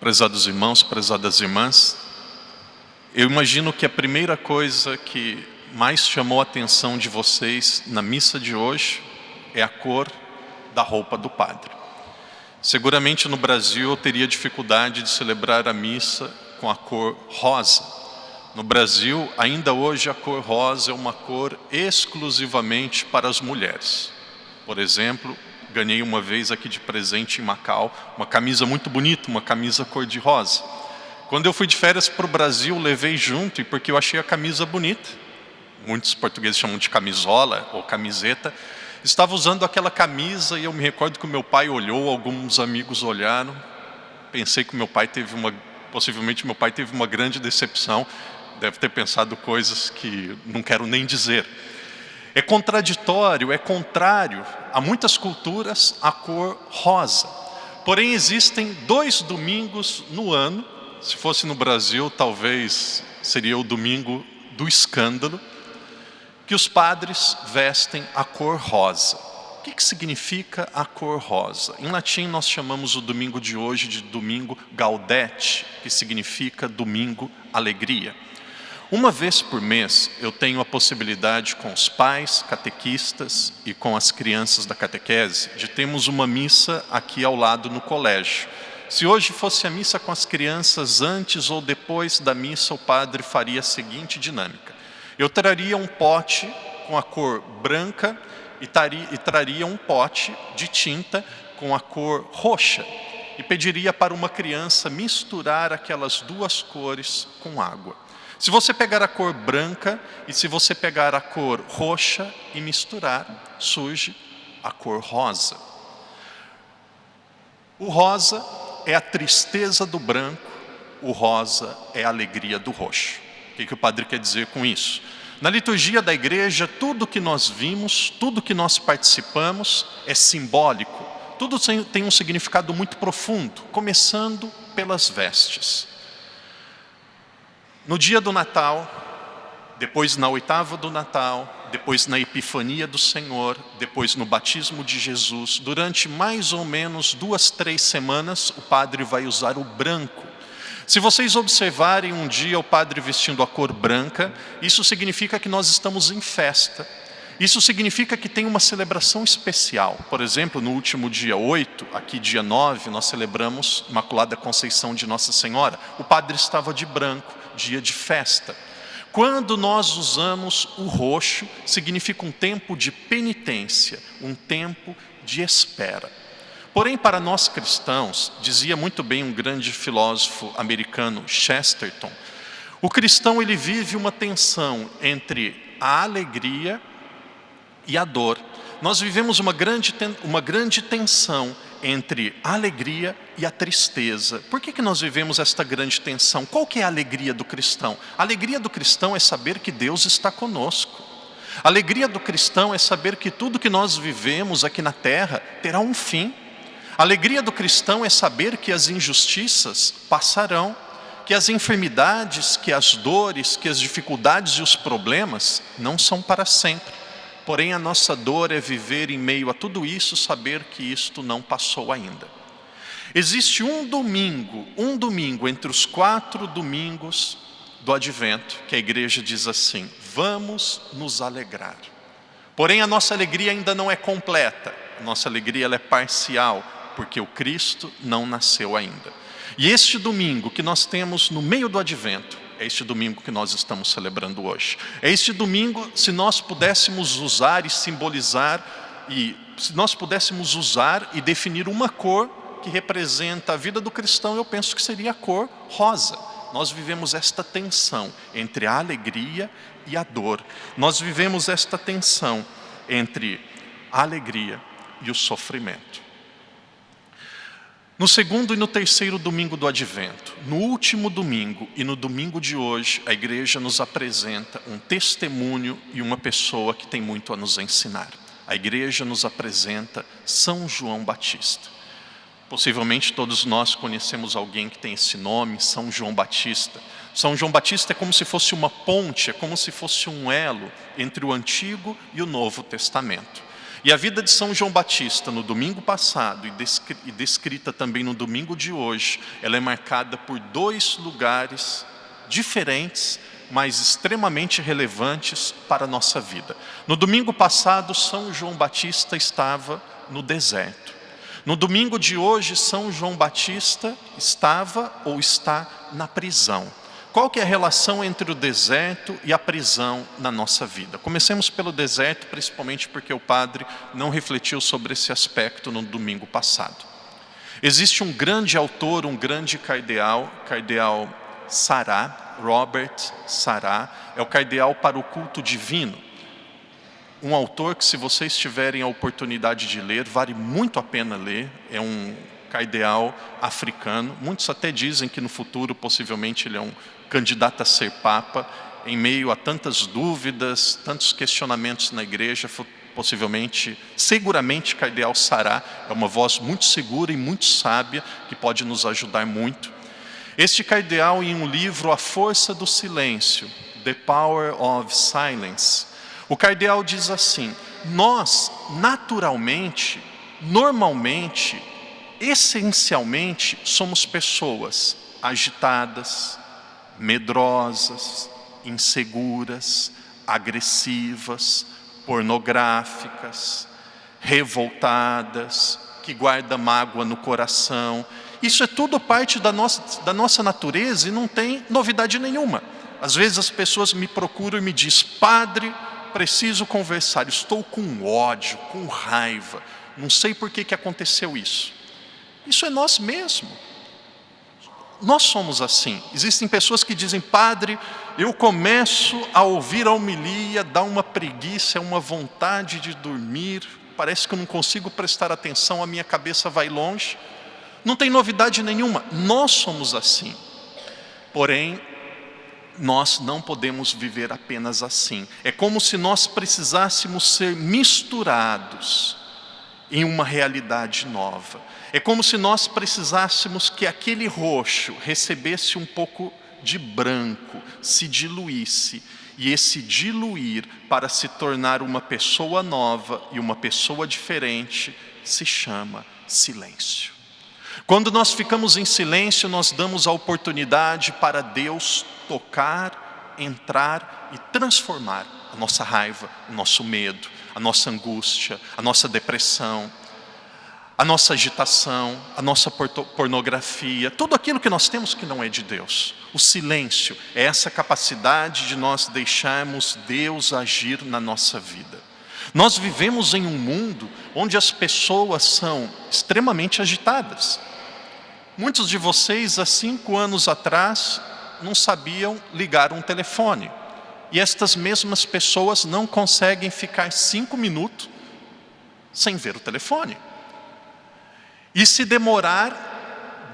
Prezados irmãos, prezadas irmãs, eu imagino que a primeira coisa que mais chamou a atenção de vocês na missa de hoje é a cor da roupa do padre. Seguramente no Brasil eu teria dificuldade de celebrar a missa com a cor rosa. No Brasil, ainda hoje a cor rosa é uma cor exclusivamente para as mulheres. Por exemplo, ganhei uma vez aqui de presente em Macau uma camisa muito bonita, uma camisa cor-de-rosa. Quando eu fui de férias para o Brasil, levei junto, e porque eu achei a camisa bonita, muitos portugueses chamam de camisola ou camiseta, estava usando aquela camisa e eu me recordo que o meu pai olhou, alguns amigos olharam, pensei que possivelmente meu pai teve uma grande decepção, deve ter pensado coisas que não quero nem dizer. É contraditório, é contrário a muitas culturas a cor rosa. Porém, existem 2 domingos no ano, se fosse no Brasil, talvez seria o domingo do escândalo, que os padres vestem a cor rosa. O que significa a cor rosa? Em latim nós chamamos o domingo de hoje de domingo Gaudete, que significa domingo alegria. Uma vez por mês eu tenho a possibilidade com os pais, catequistas e com as crianças da catequese de termos uma missa aqui ao lado no colégio. Se hoje fosse a missa com as crianças, antes ou depois da missa, o padre faria a seguinte dinâmica. Eu traria um pote com a cor branca e traria um pote de tinta com a cor roxa e pediria para uma criança misturar aquelas 2 cores com água. Se você pegar a cor branca e se você pegar a cor roxa e misturar, surge a cor rosa. O rosa é a tristeza do branco, o rosa é a alegria do roxo. O que o padre quer dizer com isso? Na liturgia da igreja, tudo que nós vimos, tudo que nós participamos é simbólico. Tudo tem um significado muito profundo, começando pelas vestes. No dia do Natal, depois na oitava do Natal, depois na Epifania do Senhor, depois no batismo de Jesus, durante mais ou menos 2, 3 semanas, o padre vai usar o branco. Se vocês observarem um dia o padre vestindo a cor branca, isso significa que nós estamos em festa. Isso significa que tem uma celebração especial. Por exemplo, no último dia 8, aqui dia 9, nós celebramos Imaculada Conceição de Nossa Senhora. O padre estava de branco, dia de festa. Quando nós usamos o roxo, significa um tempo de penitência, um tempo de espera. Porém, para nós cristãos, dizia muito bem um grande filósofo americano, Chesterton, o cristão ele vive uma tensão entre a alegria e a dor. Nós vivemos uma grande tensão entre a alegria e a tristeza. Por que nós vivemos esta grande tensão? Qual que é a alegria do cristão? A alegria do cristão é saber que Deus está conosco. A alegria do cristão é saber que tudo que nós vivemos aqui na terra terá um fim. A alegria do cristão é saber que as injustiças passarão, que as enfermidades, que as dores, que as dificuldades e os problemas não são para sempre. Porém, a nossa dor é viver em meio a tudo isso, saber que isto não passou ainda. Existe um domingo entre os 4 domingos do Advento, que a igreja diz assim, vamos nos alegrar. Porém, a nossa alegria ainda não é completa, a nossa alegria ela é parcial, porque o Cristo não nasceu ainda. E este domingo que nós temos no meio do Advento, é este domingo que nós estamos celebrando hoje. É este domingo, se nós pudéssemos usar e simbolizar, se nós pudéssemos usar e definir uma cor que representa a vida do cristão, eu penso que seria a cor rosa. Nós vivemos esta tensão entre a alegria e a dor. Nós vivemos esta tensão entre a alegria e o sofrimento. No 2º e no 3º domingo do Advento, no último domingo e no domingo de hoje, a igreja nos apresenta um testemunho e uma pessoa que tem muito a nos ensinar. A igreja nos apresenta São João Batista. Possivelmente todos nós conhecemos alguém que tem esse nome, São João Batista. São João Batista é como se fosse uma ponte, é como se fosse um elo entre o Antigo e o Novo Testamento. E a vida de São João Batista, no domingo passado e descrita também no domingo de hoje, ela é marcada por dois lugares diferentes, mas extremamente relevantes para a nossa vida. No domingo passado, São João Batista estava no deserto. No domingo de hoje, São João Batista estava ou está na prisão. Qual que é a relação entre o deserto e a prisão na nossa vida? Comecemos pelo deserto, principalmente porque o padre não refletiu sobre esse aspecto no domingo passado. Existe um grande autor, um grande cardeal Sará, Robert Sará, é o cardeal para o culto divino. Um autor que, se vocês tiverem a oportunidade de ler, vale muito a pena ler. É um cardeal africano. Muitos até dizem que no futuro, possivelmente, ele é um candidato a ser papa. Em meio a tantas dúvidas, tantos questionamentos na igreja, possivelmente, seguramente, cardeal Sará é uma voz muito segura e muito sábia, que pode nos ajudar muito. Este cardeal, em um livro, A Força do Silêncio, The Power of Silence, o cardeal diz assim: nós, naturalmente, normalmente, essencialmente, somos pessoas agitadas, medrosas, inseguras, agressivas, pornográficas, revoltadas, que guardam mágoa no coração. Isso é tudo parte da nossa natureza e não tem novidade nenhuma. Às vezes as pessoas me procuram e me dizem: padre, preciso conversar, estou com ódio, com raiva, não sei por que aconteceu isso. Isso é nós mesmos. Nós somos assim. Existem pessoas que dizem: padre, eu começo a ouvir a homilia, dá uma preguiça, uma vontade de dormir, parece que eu não consigo prestar atenção, a minha cabeça vai longe. Não tem novidade nenhuma, nós somos assim. Porém, nós não podemos viver apenas assim. É como se nós precisássemos ser misturados em uma realidade nova. É como se nós precisássemos que aquele roxo recebesse um pouco de branco, se diluísse. E esse diluir para se tornar uma pessoa nova e uma pessoa diferente se chama silêncio. Quando nós ficamos em silêncio, nós damos a oportunidade para Deus tocar, entrar e transformar a nossa raiva, o nosso medo, a nossa angústia, a nossa depressão, a nossa agitação, a nossa pornografia, tudo aquilo que nós temos que não é de Deus. O silêncio é essa capacidade de nós deixarmos Deus agir na nossa vida. Nós vivemos em um mundo onde as pessoas são extremamente agitadas. Muitos de vocês, há 5 anos atrás, não sabiam ligar um telefone. E estas mesmas pessoas não conseguem ficar 5 minutos sem ver o telefone. E se demorar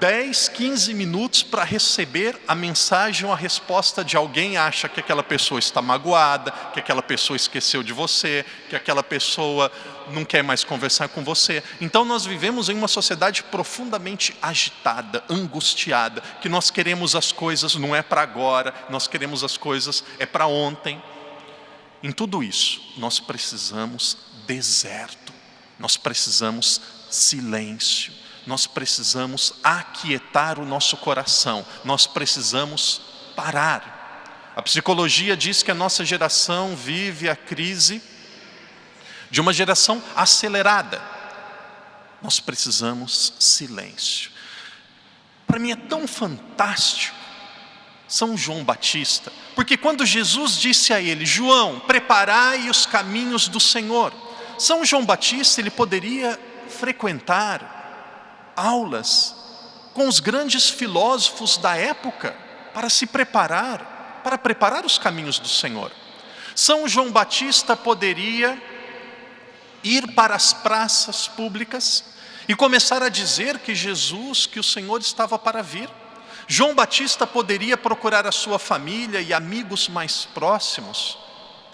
10, 15 minutos para receber a mensagem ou a resposta de alguém, acha que aquela pessoa está magoada, que aquela pessoa esqueceu de você, que aquela pessoa não quer mais conversar com você. Então nós vivemos em uma sociedade profundamente agitada, angustiada, que nós queremos as coisas não é para agora, nós queremos as coisas é para ontem. Em tudo isso, nós precisamos deserto, nós precisamos silêncio. Nós precisamos aquietar o nosso coração, nós precisamos parar. A psicologia diz que a nossa geração vive a crise de uma geração acelerada. Nós precisamos silêncio. Para mim é tão fantástico São João Batista, porque quando Jesus disse a ele: João, preparai os caminhos do Senhor, São João Batista, ele poderia frequentar aulas com os grandes filósofos da época para se preparar, para preparar os caminhos do Senhor. São João Batista poderia ir para as praças públicas e começar a dizer que Jesus, que o Senhor estava para vir. João Batista poderia procurar a sua família e amigos mais próximos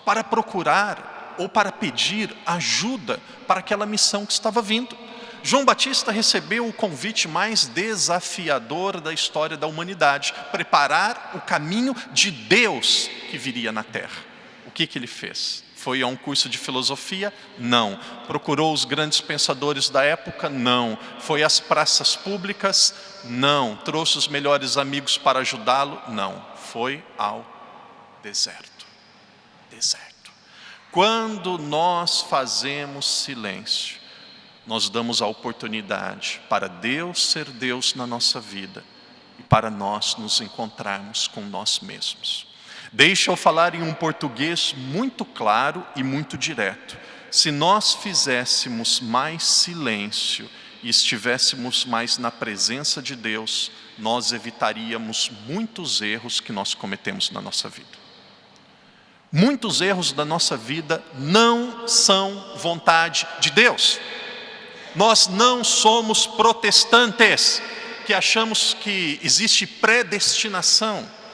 para procurar ou para pedir ajuda para aquela missão que estava vindo. João Batista recebeu o convite mais desafiador da história da humanidade: preparar o caminho de Deus que viria na terra. O que ele fez? Foi a um curso de filosofia? Não. Procurou os grandes pensadores da época? Não. Foi às praças públicas? Não. Trouxe os melhores amigos para ajudá-lo? Não. Foi ao deserto. Deserto. Quando nós fazemos silêncio, nós damos a oportunidade para Deus ser Deus na nossa vida e para nós nos encontrarmos com nós mesmos. Deixa eu falar em um português muito claro e muito direto. Se nós fizéssemos mais silêncio e estivéssemos mais na presença de Deus, nós evitaríamos muitos erros que nós cometemos na nossa vida. Muitos erros da nossa vida não são vontade de Deus. Nós não somos protestantes, que achamos que existe predestinação.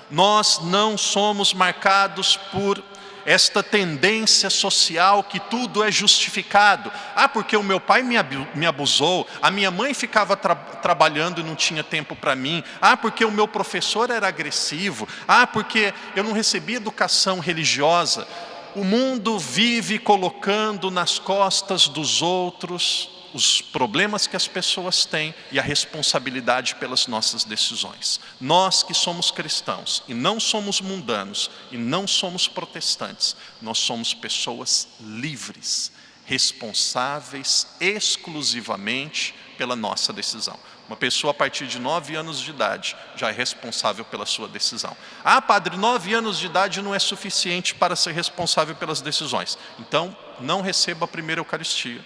Nós não somos marcados por esta tendência social que tudo é justificado. Ah, porque o meu pai me abusou, a minha mãe ficava trabalhando e não tinha tempo para mim. Ah, porque o meu professor era agressivo. Ah, porque eu não recebi educação religiosa. O mundo vive colocando nas costas dos outros os problemas que as pessoas têm e a responsabilidade pelas nossas decisões. Nós que somos cristãos e não somos mundanos e não somos protestantes, nós somos pessoas livres, responsáveis exclusivamente pela nossa decisão. Uma pessoa a partir de 9 anos de idade já é responsável pela sua decisão. Ah, padre, 9 anos de idade não é suficiente para ser responsável pelas decisões. Então, não receba a primeira Eucaristia.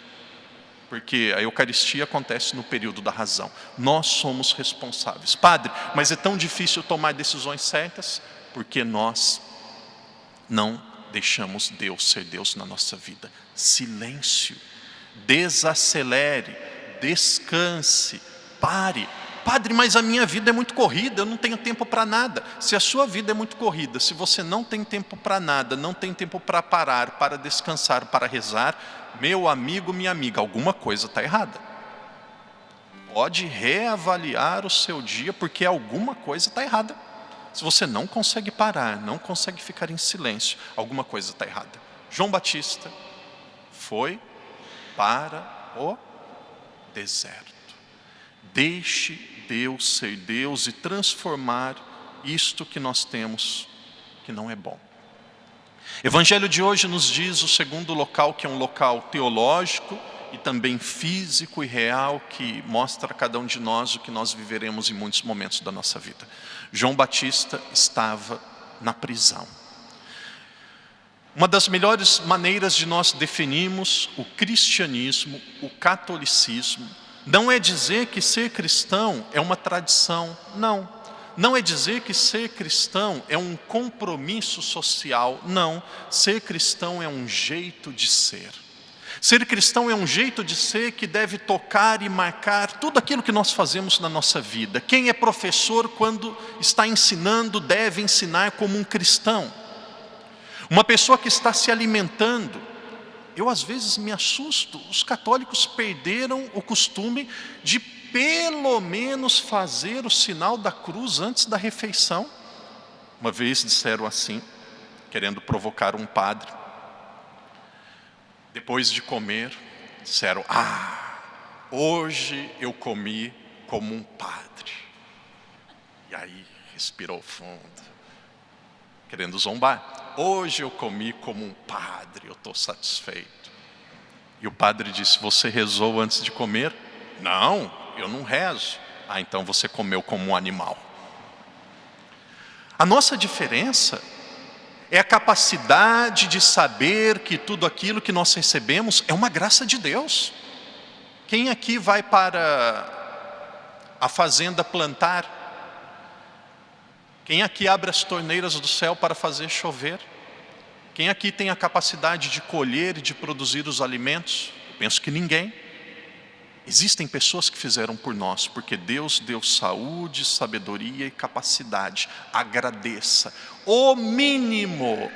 Porque a Eucaristia acontece no período da razão. Nós somos responsáveis. Padre, mas é tão difícil tomar decisões certas? Porque nós não deixamos Deus ser Deus na nossa vida. Silêncio. Desacelere. Descanse. Pare. Padre, mas a minha vida é muito corrida, eu não tenho tempo para nada. Se a sua vida é muito corrida, se você não tem tempo para nada, não tem tempo para parar, para descansar, para rezar, meu amigo, minha amiga, alguma coisa está errada. Pode reavaliar o seu dia, porque alguma coisa está errada. Se você não consegue parar, não consegue ficar em silêncio, alguma coisa está errada. João Batista foi para o deserto. Deixe Deus ser Deus e transformar isto que nós temos, que não é bom. Evangelho de hoje nos diz o segundo local, que é um local teológico e também físico e real, que mostra a cada um de nós o que nós viveremos em muitos momentos da nossa vida. João Batista estava na prisão. Uma das melhores maneiras de nós definirmos o cristianismo, o catolicismo, não é dizer que ser cristão é uma tradição, não. Não é dizer que ser cristão é um compromisso social, não. Ser cristão é um jeito de ser. Ser cristão é um jeito de ser que deve tocar e marcar tudo aquilo que nós fazemos na nossa vida. Quem é professor, quando está ensinando, deve ensinar como um cristão. Uma pessoa que está se alimentando, eu às vezes me assusto, os católicos perderam o costume de pelo menos fazer o sinal da cruz antes da refeição. Uma vez disseram assim, querendo provocar um padre. Depois de comer, disseram, hoje eu comi como um padre. E aí respirou fundo, querendo zombar. Hoje eu comi como um padre, eu estou satisfeito. E o padre disse, você rezou antes de comer? Não, eu não rezo. Então você comeu como um animal. A nossa diferença é a capacidade de saber que tudo aquilo que nós recebemos é uma graça de Deus. Quem aqui vai para a fazenda plantar? Quem aqui abre as torneiras do céu para fazer chover? Quem aqui tem a capacidade de colher e de produzir os alimentos? Eu penso que ninguém. Existem pessoas que fizeram por nós, porque Deus deu saúde, sabedoria e capacidade. Agradeça. O mínimo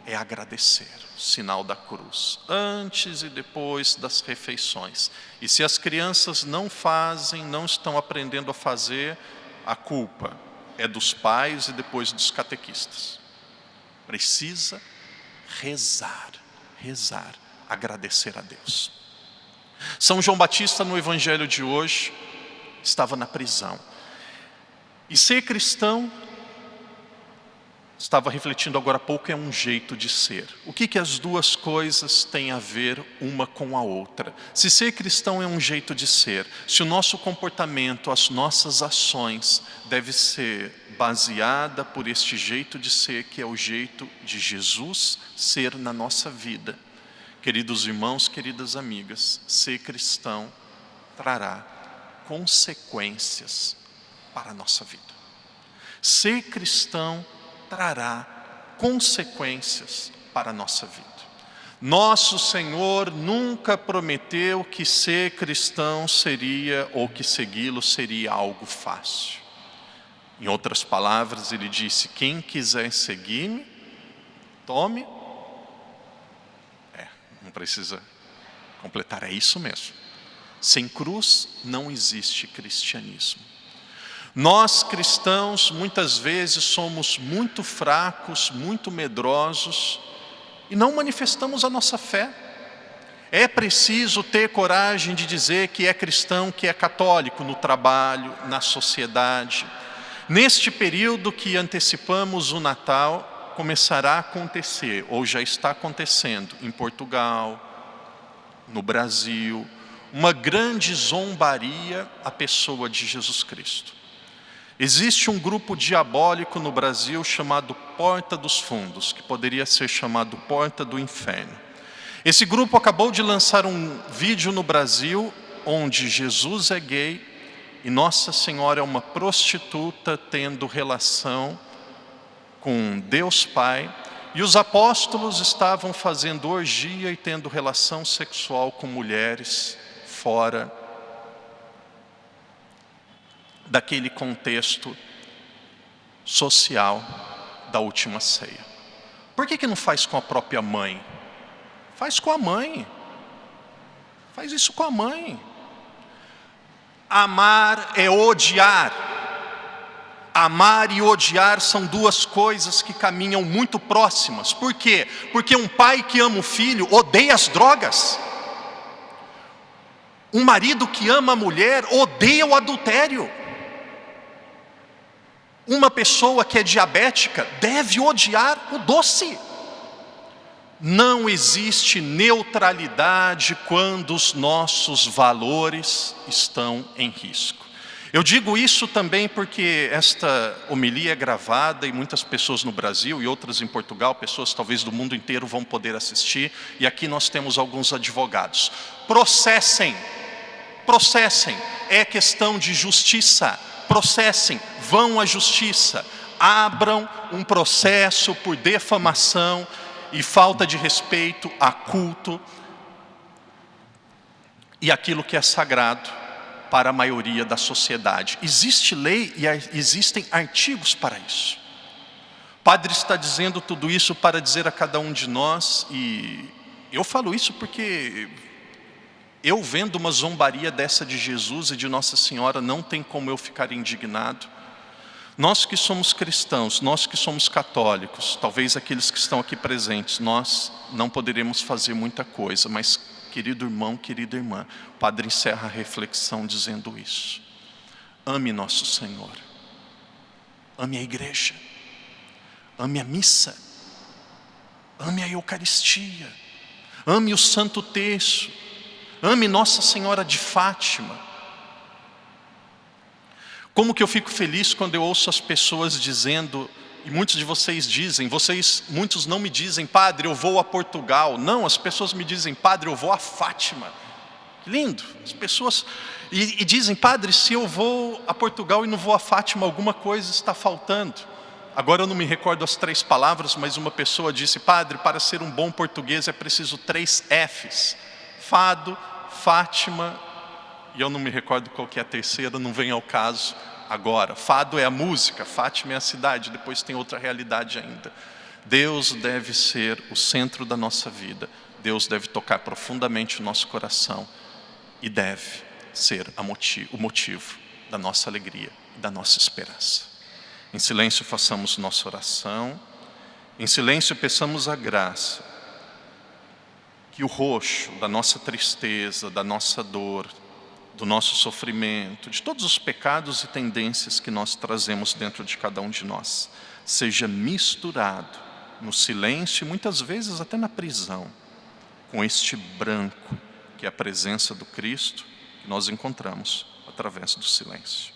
é agradecer. Sinal da cruz, antes e depois das refeições. E se as crianças não fazem, não estão aprendendo a fazer, a culpa é dos pais e depois dos catequistas. precisa rezar, agradecer a Deus. São João Batista, no evangelho de hoje, estava na prisão. E ser cristão, estava refletindo agora há pouco, é um jeito de ser. O que as duas coisas têm a ver uma com a outra? Se ser cristão é um jeito de ser, se o nosso comportamento, as nossas ações deve ser baseada por este jeito de ser, que é o jeito de Jesus ser na nossa vida. Queridos irmãos, queridas amigas, ser cristão trará consequências para a nossa vida. Ser cristão trará consequências para a nossa vida. Nosso Senhor nunca prometeu que ser cristão seria, ou que segui-lo seria algo fácil. Em outras palavras, ele disse: quem quiser seguir-me, tome. Não precisa completar, é isso mesmo. Sem cruz não existe cristianismo. Nós cristãos muitas vezes somos muito fracos, muito medrosos e não manifestamos a nossa fé. É preciso ter coragem de dizer que é cristão, que é católico no trabalho, na sociedade. Neste período que antecipamos o Natal, começará a acontecer, ou já está acontecendo, em Portugal, no Brasil, uma grande zombaria à pessoa de Jesus Cristo. Existe um grupo diabólico no Brasil chamado Porta dos Fundos, que poderia ser chamado Porta do Inferno. Esse grupo acabou de lançar um vídeo no Brasil, onde Jesus é gay e Nossa Senhora é uma prostituta tendo relação com Deus Pai, e os apóstolos estavam fazendo orgia e tendo relação sexual com mulheres fora daquele contexto social da última ceia. Por que não faz com a própria mãe? Faz com a mãe. Faz isso com a mãe. Amar é odiar. Amar e odiar são duas coisas que caminham muito próximas. Por quê? Porque um pai que ama o filho odeia as drogas. Um marido que ama a mulher odeia o adultério. Uma pessoa que é diabética deve odiar o doce. Não existe neutralidade quando os nossos valores estão em risco. Eu digo isso também porque esta homilia é gravada e muitas pessoas no Brasil e outras em Portugal, pessoas talvez do mundo inteiro vão poder assistir, e aqui nós temos alguns advogados. Processem, é questão de justiça, processem, vão à justiça, abram um processo por defamação e falta de respeito a culto e aquilo que é sagrado para a maioria da sociedade. Existe lei e existem artigos para isso. O Padre está dizendo tudo isso para dizer a cada um de nós, e eu falo isso porque eu vendo uma zombaria dessa de Jesus e de Nossa Senhora, não tem como eu ficar indignado. Nós que somos cristãos, nós que somos católicos, talvez aqueles que estão aqui presentes, nós não poderemos fazer muita coisa, mas querido irmão, querida irmã, o Padre encerra a reflexão dizendo isso. Ame nosso Senhor, ame a igreja, ame a missa, ame a Eucaristia, ame o Santo Terço, ame Nossa Senhora de Fátima. Como que eu fico feliz quando eu ouço as pessoas dizendo, e muitos de vocês dizem, muitos não me dizem, Padre, eu vou a Portugal. Não, as pessoas me dizem, Padre, eu vou a Fátima. Que lindo, as pessoas, e dizem, Padre, se eu vou a Portugal e não vou a Fátima, alguma coisa está faltando. Agora eu não me recordo as 3 palavras, mas uma pessoa disse, Padre, para ser um bom português é preciso 3 Fs. Fado, Fátima, e eu não me recordo qual que é a terceira, não vem ao caso agora. Fado é a música, Fátima é a cidade, depois tem outra realidade ainda. Deus deve ser o centro da nossa vida. Deus deve tocar profundamente o nosso coração e deve ser o motivo da nossa alegria, da nossa esperança. Em silêncio façamos nossa oração Em silêncio peçamos a graça, que o roxo da nossa tristeza, da nossa dor, do nosso sofrimento, de todos os pecados e tendências que nós trazemos dentro de cada um de nós, seja misturado no silêncio e muitas vezes até na prisão, com este branco, que é a presença do Cristo, que nós encontramos através do silêncio.